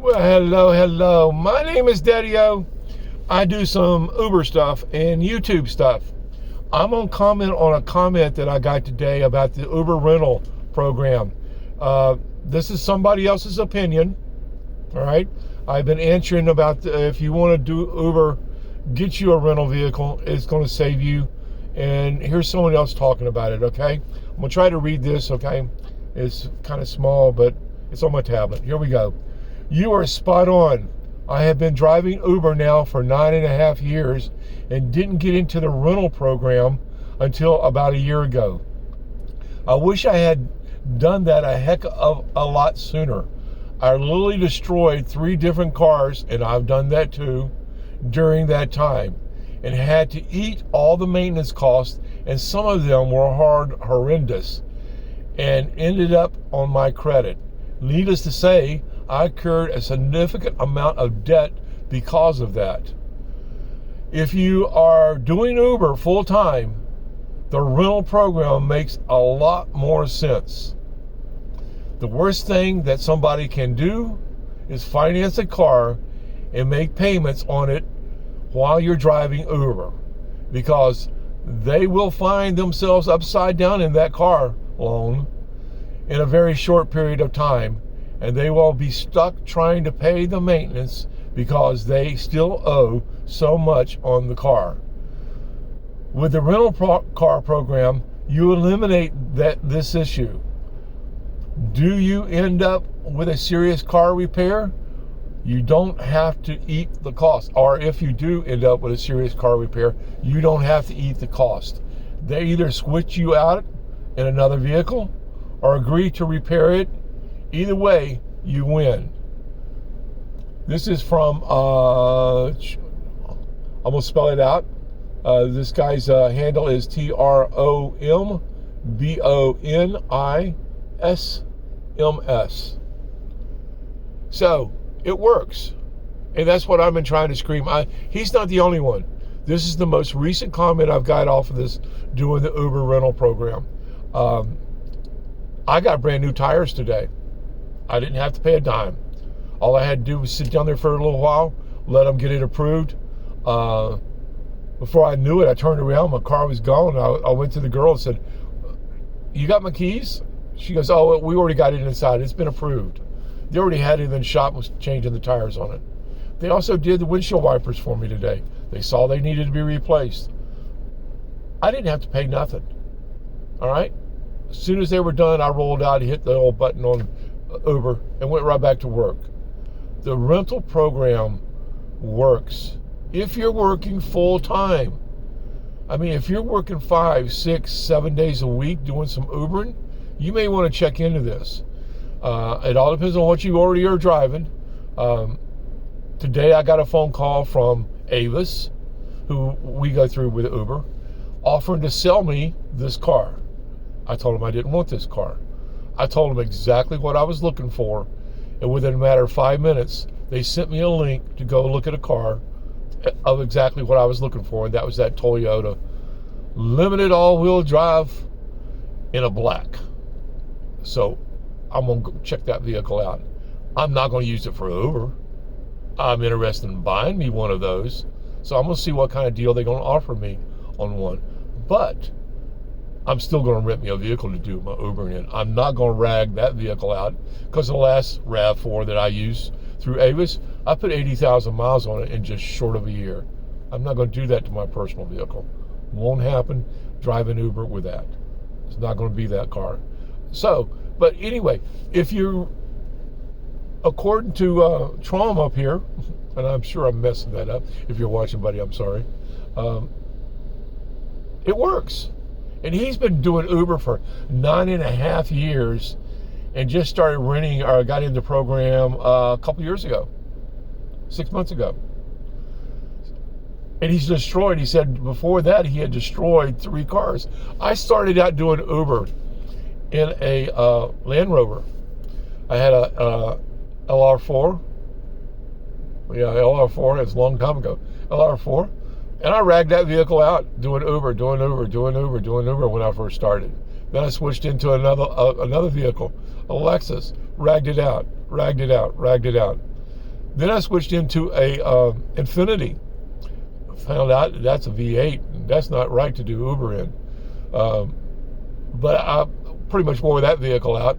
Well, hello. My name is Daddy-O. I do some Uber stuff and YouTube stuff. I'm going to comment on a comment that I got today about the Uber rental program. This is somebody else's opinion, all right? I've been answering about if you want to do Uber, get you a rental vehicle. It's going to save you. And here's someone else talking about it, okay? I'm going to try to read this, okay? It's kind of small, but it's on my tablet. Here we go. You are spot on. I have been driving Uber now for 9.5 years and didn't get into the rental program until about a year ago. I wish I had done that a heck of a lot sooner. I literally destroyed 3 different cars, and I've done that too, during that time, and had to eat all the maintenance costs, and some of them were horrendous, and ended up on my credit. Needless to say, I incurred a significant amount of debt because of that. If you are doing Uber full time, the rental program makes a lot more sense. The worst thing that somebody can do is finance a car and make payments on it while you're driving Uber, because they will find themselves upside down in that car loan in a very short period of time, and they will be stuck trying to pay the maintenance because they still owe so much on the car. With the rental car program, you eliminate this issue. Do you end up with a serious car repair? You don't have to eat the cost. Or if you do end up with a serious car repair, you don't have to eat the cost. They either switch you out in another vehicle or agree to repair it. Either way, you win. This is from, I'm going to spell it out. This guy's handle is TROMBONISMS. So, it works. And that's what I've been trying to scream. He's not the only one. This is the most recent comment I've got off of this, doing the Uber rental program. I got brand new tires today. I didn't have to pay a dime. All I had to do was sit down there for a little while, let them get it approved. Before I knew it, I turned around, my car was gone. I went to the girl and said, "You got my keys?" She goes, "Oh, we already got it inside. It's been approved." They already had it in the shop, was changing the tires on it. They also did the windshield wipers for me today. They saw they needed to be replaced. I didn't have to pay nothing. All right? As soon as they were done, I rolled out, hit the old button on Uber, and went right back to work. The rental program works if you're working full time. I mean, if you're working 5, 6, 7 days a week doing some Ubering, you may want to check into this. It all depends on what you already are driving. Today I got a phone call from Avis, who we go through with Uber, offering to sell me this car. I told him I didn't want this car. I told them exactly what I was looking for, and within a matter of 5 minutes, they sent me a link to go look at a car of exactly what I was looking for, and that was that Toyota limited all-wheel drive in a black. So I'm going to go check that vehicle out. I'm not going to use it for Uber. I'm interested in buying me one of those, so I'm going to see what kind of deal they're going to offer me on one. But I'm still going to rent me a vehicle to do my Ubering in. I'm not going to rag that vehicle out, because the last RAV4 that I used through Avis, I put 80,000 miles on it in just short of a year. I'm not going to do that to my personal vehicle. Won't happen driving Uber with that. It's not going to be that car. So, but anyway, if you, according to Trom up here, and I'm sure I'm messing that up. If you're watching, buddy, I'm sorry. It works. And he's been doing Uber for 9.5 years and just started renting, or got into the program a couple years ago, 6 months ago. And he's destroyed, he said before that he had destroyed 3 cars. I started out doing Uber in a Land Rover. I had a LR4. Yeah, LR4, it's a long time ago. LR4. And I ragged that vehicle out, doing Uber when I first started. Then I switched into another vehicle, a Lexus, ragged it out. Then I switched into a Infinity. Found out that's a V8. And that's not right to do Uber in. But I pretty much wore that vehicle out.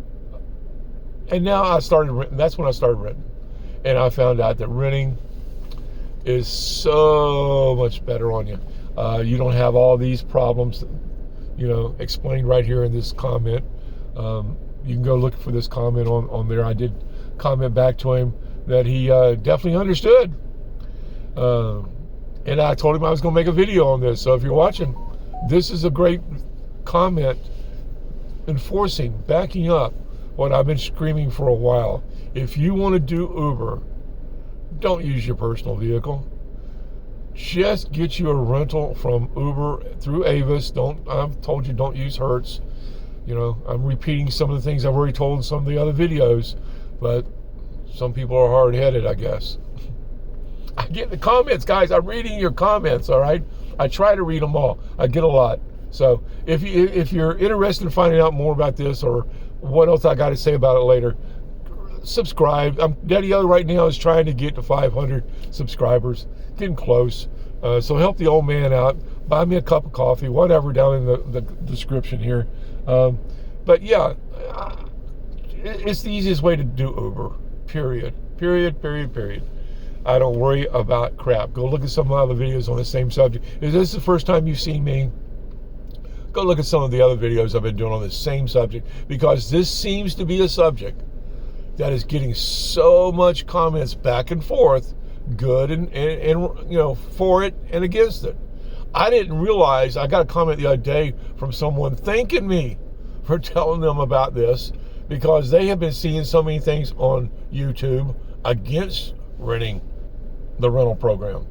And now I started renting. That's when I started renting. And I found out that renting is so much better on you. You don't have all these problems, explained right here in this comment. You can go look for this comment on there. I did comment back to him that he definitely understood. And I told him I was going to make a video on this. So if you're watching, this is a great comment enforcing, backing up what I've been screaming for a while. If you want to do Uber, don't use your personal vehicle. Just get you a rental from Uber through Avis. I've told you don't use Hertz. I'm repeating some of the things I've already told in some of the other videos, but some people are hard-headed, I guess. I get the comments, guys. I'm reading your comments, all right? I try to read them all. I get a lot. So if you're interested in finding out more about this or what else I got to say about it later, subscribe. Daddy O right now is trying to get to 500 subscribers. Getting close. So help the old man out. Buy me a cup of coffee, whatever, down in the description here. But yeah, it's the easiest way to do Uber. Period. I don't worry about crap. Go look at some of the other videos on the same subject. If this is the first time you've seen me, go look at some of the other videos I've been doing on the same subject, because this seems to be a subject that is getting so much comments back and forth, good and for it and against it. I didn't realize, I got a comment the other day from someone thanking me for telling them about this, because they have been seeing so many things on YouTube against renting the rental program.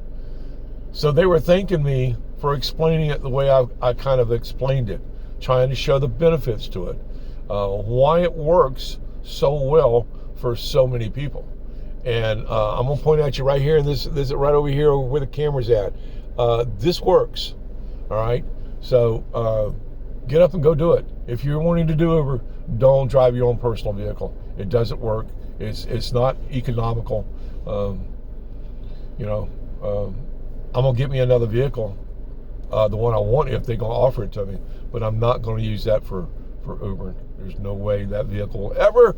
So they were thanking me for explaining it the way I kind of explained it, trying to show the benefits to it, why it works so well for so many people. And I'm going to point out you right here, and this is right over here where the camera's at. This works, all right? So get up and go do it. If you're wanting to do Uber, don't drive your own personal vehicle. It doesn't work. It's not economical. I'm going to get me another vehicle, the one I want, if they're going to offer it to me. But I'm not going to use that for Uber. There's no way that vehicle will ever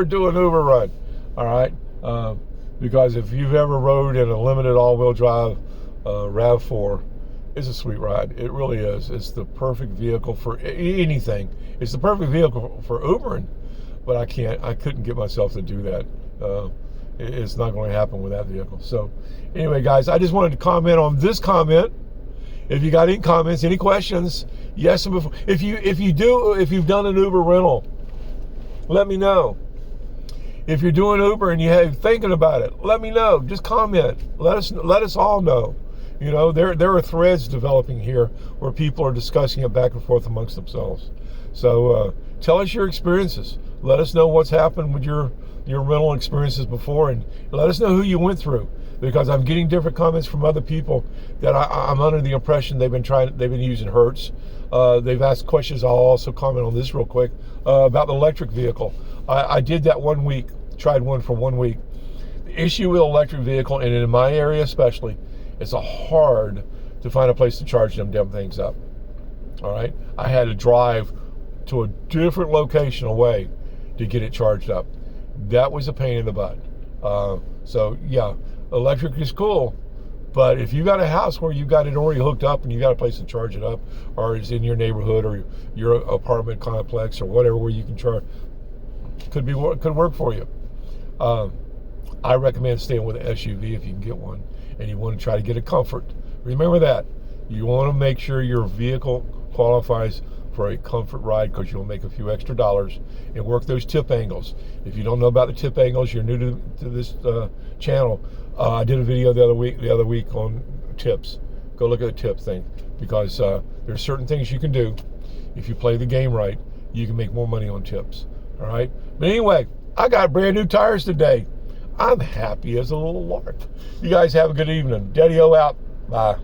do an Uber run, all right? Because if you've ever rode in a limited all-wheel drive RAV4, it's a sweet ride. It really is. It's the perfect vehicle for anything. It's the perfect vehicle for Ubering, but I couldn't get myself to do that. It's not going to happen with that vehicle. So anyway, guys, I just wanted to comment on this comment. If you got any comments, any questions, yes, and before. If you've done an Uber rental, let me know. If you're doing Uber and you're thinking about it, let me know. Just comment. Let us all know. There are threads developing here where people are discussing it back and forth amongst themselves. So tell us your experiences. Let us know what's happened with your rental experiences before, and let us know who you went through, because I'm getting different comments from other people that I'm under the impression they've been using Hertz. They've asked questions. I'll also comment on this real quick about the electric vehicle. I did that 1 week, tried one for 1 week. The issue with electric vehicle, and in my area especially, it's hard to find a place to charge them damn things up. All right, I had to drive to a different location away to get it charged up. That was a pain in the butt. So yeah, electric is cool, but if you got a house where you got it already hooked up and you got a place to charge it up, or it's in your neighborhood or your apartment complex or whatever where you can charge, could work for you. I recommend staying with an SUV if you can get one, and you want to try to get a comfort. Remember that you want to make sure your vehicle qualifies for a comfort ride, because you'll make a few extra dollars, and work those tip angles. If you don't know about the tip angles, you're new to this channel. I did a video the other week on tips. Go look at the tip thing, because there's certain things you can do. If you play the game right, you can make more money on tips. All right. But anyway, I got brand new tires today. I'm happy as a little lark. You guys have a good evening. Daddy O out. Bye.